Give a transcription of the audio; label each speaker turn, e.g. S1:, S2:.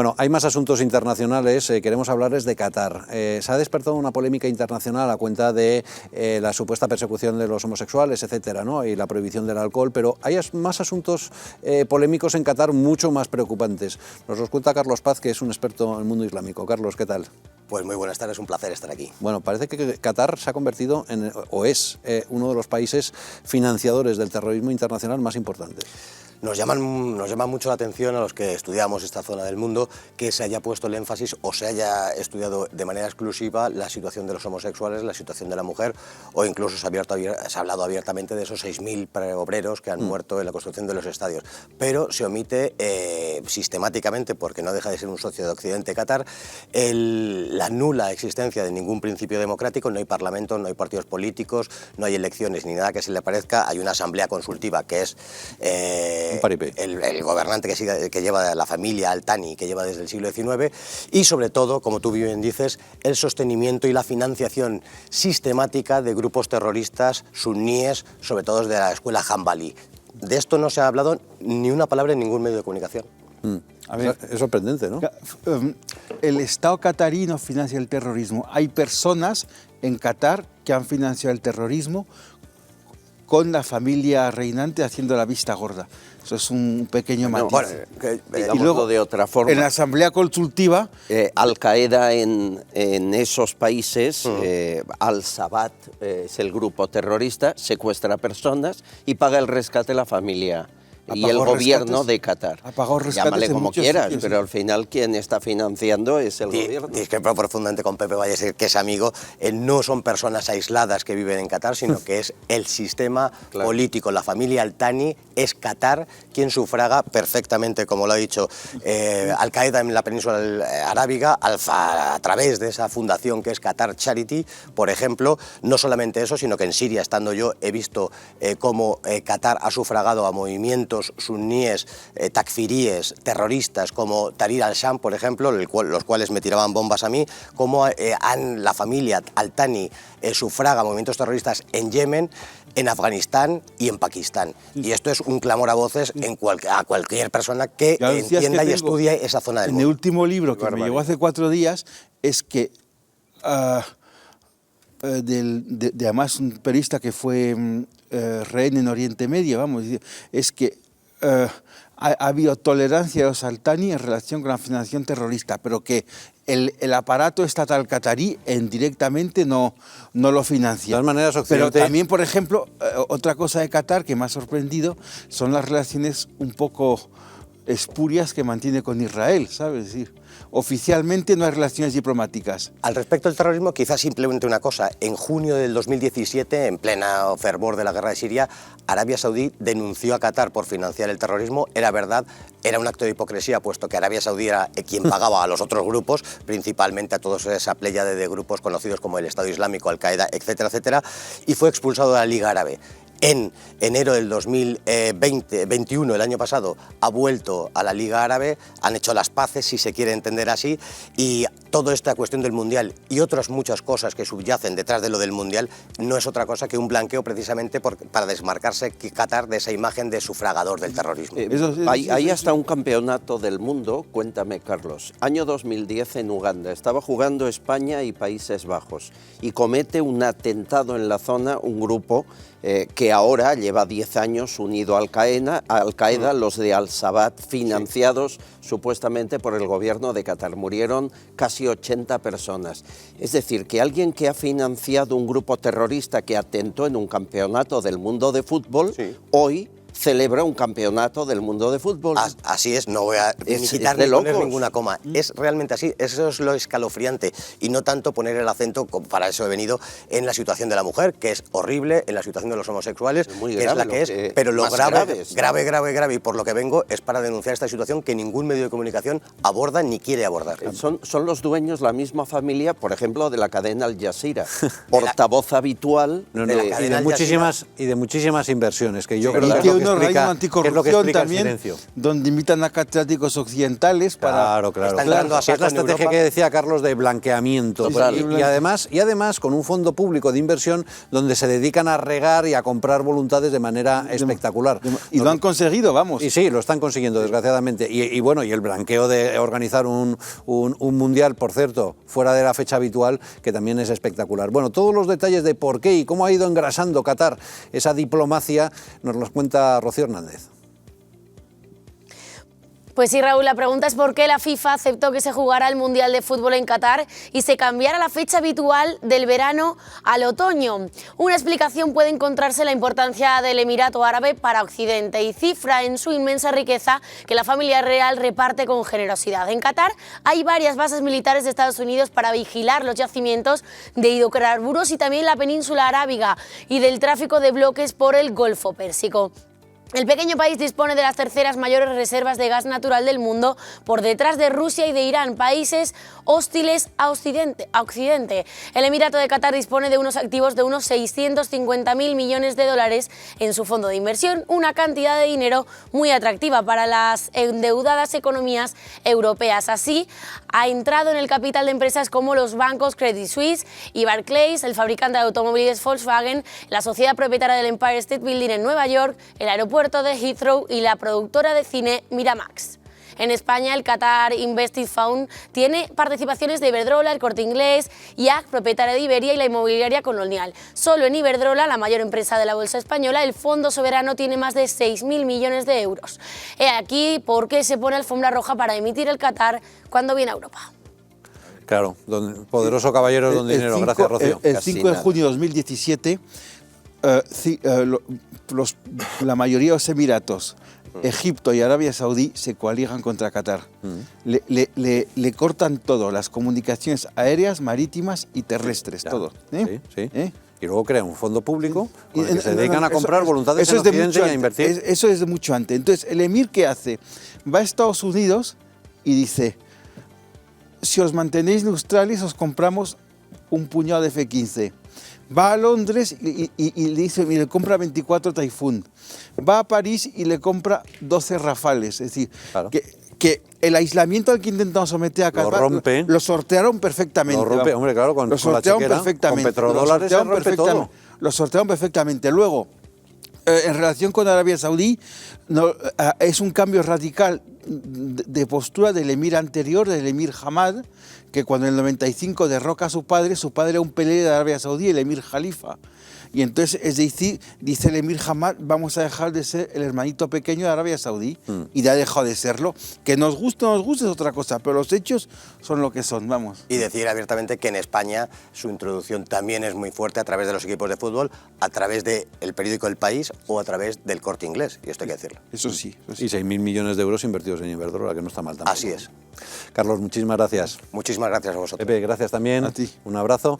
S1: Bueno, hay más asuntos internacionales, queremos hablarles de Qatar. Se ha despertado una polémica internacional a cuenta de la supuesta persecución de los homosexuales, etcétera, ¿no? Y la prohibición del alcohol, pero hay más asuntos polémicos en Qatar mucho más preocupantes. Nos los cuenta Carlos Paz, que es un experto en el mundo islámico. Carlos, ¿qué tal?
S2: Pues muy buenas tardes, un placer estar aquí.
S1: Bueno, parece que Qatar se ha convertido en, o es uno de los países financiadores del terrorismo internacional más importantes.
S2: Nos llama mucho la atención a los que estudiamos esta zona del mundo que se haya puesto el énfasis o se haya estudiado de manera exclusiva la situación de los homosexuales, la situación de la mujer, o incluso se ha hablado abiertamente de esos 6.000 obreros que han muerto en la construcción de los estadios. Pero se omite sistemáticamente, porque no deja de ser un socio de Occidente Qatar, la nula existencia de ningún principio democrático. No hay parlamento, no hay partidos políticos, no hay elecciones ni nada que se le parezca. Hay una asamblea consultiva que es el gobernante que lleva la familia Al Thani, que lleva desde el siglo XIX, y sobre todo, como tú bien dices, el sostenimiento y la financiación sistemática de grupos terroristas suníes, sobre todo de la escuela Hanbali. De esto no se ha hablado ni una palabra en ningún medio de comunicación.
S1: A ver, es sorprendente, ¿no?
S3: El Estado catarí no financia el terrorismo. Hay personas en Qatar que han financiado el terrorismo con la familia reinante haciendo la vista gorda. Eso es un pequeño matiz.
S4: Bueno,
S3: y luego,
S4: de otra forma,
S3: en la asamblea consultiva...
S4: Al-Qaeda en esos países, Al-Shabaab es el grupo terrorista, secuestra personas y paga el rescate a la familia y el gobierno de Qatar. Llámale como quieras, sitios, pero al final quien está financiando es el gobierno.
S2: Discrepo profundamente con Pepe Valles, que es amigo. No son personas aisladas que viven en Qatar, sino que es el sistema político. La familia Al Thani es Qatar quien sufraga perfectamente, como lo ha dicho Al-Qaeda en la península arábiga, a través de esa fundación que es Qatar Charity, por ejemplo. No solamente eso, sino que en Siria, estando yo, he visto cómo Qatar ha sufragado a movimientos suníes, takfiríes, terroristas como Tahrir al-Sham, por ejemplo, los cuales me tiraban bombas a mí, como la familia Al Thani sufraga movimientos terroristas en Yemen, en Afganistán y en Pakistán. Y esto es un clamor a voces a cualquier persona que entienda y estudie esa zona del mundo.
S3: En el último libro que me llegó hace 4 días es que además un periodista que fue rehén en Oriente Medio, vamos, es que ha habido tolerancia de los Al Thani en relación con la financiación terrorista, pero que el aparato estatal catarí directamente no lo financia.
S1: De todas maneras, Occidente...
S3: Pero también, por ejemplo, otra cosa de Qatar que me ha sorprendido son las relaciones un poco espurias que mantiene con Israel, ¿sabes? Es decir, oficialmente no hay relaciones diplomáticas.
S2: Al respecto del terrorismo, quizás simplemente una cosa. En junio del 2017, en plena fervor de la guerra de Siria, Arabia Saudí denunció a Qatar por financiar el terrorismo. Era verdad, era un acto de hipocresía, puesto que Arabia Saudí era quien pagaba a los otros grupos, principalmente a toda esa pléyade de grupos conocidos como el Estado Islámico, Al-Qaeda, etcétera, etcétera, y fue expulsado de la Liga Árabe. En enero del 2021, el año pasado, ha vuelto a la Liga Árabe, han hecho las paces, si se quiere entender así, y toda esta cuestión del Mundial y otras muchas cosas que subyacen detrás de lo del Mundial no es otra cosa que un blanqueo precisamente para desmarcarse Qatar de esa imagen de sufragador del terrorismo.
S4: Hay hasta un campeonato del mundo, cuéntame Carlos, año 2010 en Uganda, estaba jugando España y Países Bajos y comete un atentado en la zona un grupo que ahora lleva 10 años unido a Al-Qaeda, los de Al-Shabaab, financiados supuestamente por el gobierno de Qatar. Murieron casi 80 personas. Es decir, que alguien que ha financiado un grupo terrorista que atentó en un campeonato del mundo de fútbol, hoy celebra un campeonato del mundo de fútbol.
S2: Así es, no voy a ni quitar ni poner ninguna coma. Es realmente así, eso es lo escalofriante, y no tanto poner el acento, para eso he venido, en la situación de la mujer, que es horrible, en la situación de los homosexuales, que es la que es, pero lo grave, y por lo que vengo, es para denunciar esta situación que ningún medio de comunicación aborda ni quiere abordar.
S4: Son los dueños, la misma familia, por ejemplo, de la cadena Al Jazeera, portavoz habitual
S1: y de muchísimas inversiones, que yo creo que
S3: un organismo
S1: qué es lo que
S3: anticorrupción
S1: explica el
S3: también,
S1: silencio.
S3: donde invitan a catedráticos occidentales para...
S1: Claro.
S2: Está entrando a
S1: Es la
S2: saco en
S1: estrategia
S2: Europa.
S1: que decía Carlos de blanqueamiento.
S3: Total.
S1: Y además con un fondo público de inversión donde se dedican a regar y a comprar voluntades de manera espectacular.
S3: Y lo han conseguido, vamos.
S1: Y sí, lo están consiguiendo, desgraciadamente. Y bueno, y el blanqueo de organizar un mundial, por cierto, fuera de la fecha habitual, que también es espectacular. Bueno, todos los detalles de por qué y cómo ha ido engrasando Qatar esa diplomacia nos los cuenta Rocío Hernández.
S5: Pues sí, Raúl, la pregunta es por qué la FIFA aceptó que se jugara el Mundial de Fútbol en Qatar y se cambiara la fecha habitual del verano al otoño. Una explicación puede encontrarse en la importancia del Emirato Árabe para Occidente y cifra en su inmensa riqueza que la familia real reparte con generosidad. En Qatar hay varias bases militares de Estados Unidos para vigilar los yacimientos de hidrocarburos y también la península arábiga y del tráfico de bloques por el Golfo Pérsico. El pequeño país dispone de las terceras mayores reservas de gas natural del mundo, por detrás de Rusia y de Irán, países hostiles a Occidente. El Emirato de Qatar dispone de unos activos de unos 650.000 millones de dólares en su fondo de inversión, una cantidad de dinero muy atractiva para las endeudadas economías europeas. Así, ha entrado en el capital de empresas como los bancos Credit Suisse y Barclays, el fabricante de automóviles Volkswagen, la sociedad propietaria del Empire State Building en Nueva York, el aeropuerto de Heathrow y la productora de cine Miramax. En España, el Qatar Invested Fund tiene participaciones de Iberdrola, el Corte Inglés, IAG, propietaria de Iberia, y la inmobiliaria Colonial. Solo en Iberdrola, la mayor empresa de la bolsa española, el fondo soberano tiene más de 6.000 millones de euros. He aquí por qué se pone alfombra roja para emitir el Qatar cuando viene a Europa.
S1: Claro, poderoso caballero don dinero. Gracias, Rocío.
S3: El 5 de junio de 2017, la mayoría de los Emiratos, Egipto y Arabia Saudí se coaligan contra Qatar. Le cortan todo, las comunicaciones aéreas, marítimas y terrestres,
S1: Ya,
S3: todo.
S1: Sí. Y luego crean un fondo público con el que se dedican a comprar voluntades en
S3: es de
S1: Occidente y a invertir.
S3: Eso es de mucho antes. Entonces, el emir, ¿qué hace? Va a Estados Unidos y dice: si os mantenéis neutrales, os compramos un puñado de F-15. Va a Londres y le compra 24 Typhoon. Va a París y le compra 12 Rafales. Es decir,
S1: Claro.
S3: que el aislamiento al que intentaron someter a Qatar lo sortearon perfectamente.
S1: Lo rompe, hombre, claro, con la chequera, con petrodólares se rompe todo.
S3: Lo sortearon perfectamente. Luego, en relación con Arabia Saudí, es un cambio radical de postura del emir anterior, del emir Hamad, que cuando en el 95 derroca a su padre era un pelé de Arabia Saudí, el emir Jalifa. Y entonces, es decir, dice el emir Hamad: vamos a dejar de ser el hermanito pequeño de Arabia Saudí, y ya ha dejado de serlo. Que nos guste o no nos guste es otra cosa, pero los hechos son lo que son, vamos.
S2: Y decir abiertamente que en España su introducción también es muy fuerte a través de los equipos de fútbol, a través del periódico El País o a través del Corte Inglés, y esto hay que decirlo.
S3: Eso sí.
S1: Y 6.000 millones de euros invertidos en Iberdrola, que no está mal tampoco.
S2: Así es.
S1: Carlos, muchísimas gracias.
S2: Muchísimas gracias a vosotros.
S1: Pepe, gracias también.
S3: A ti.
S1: Un abrazo.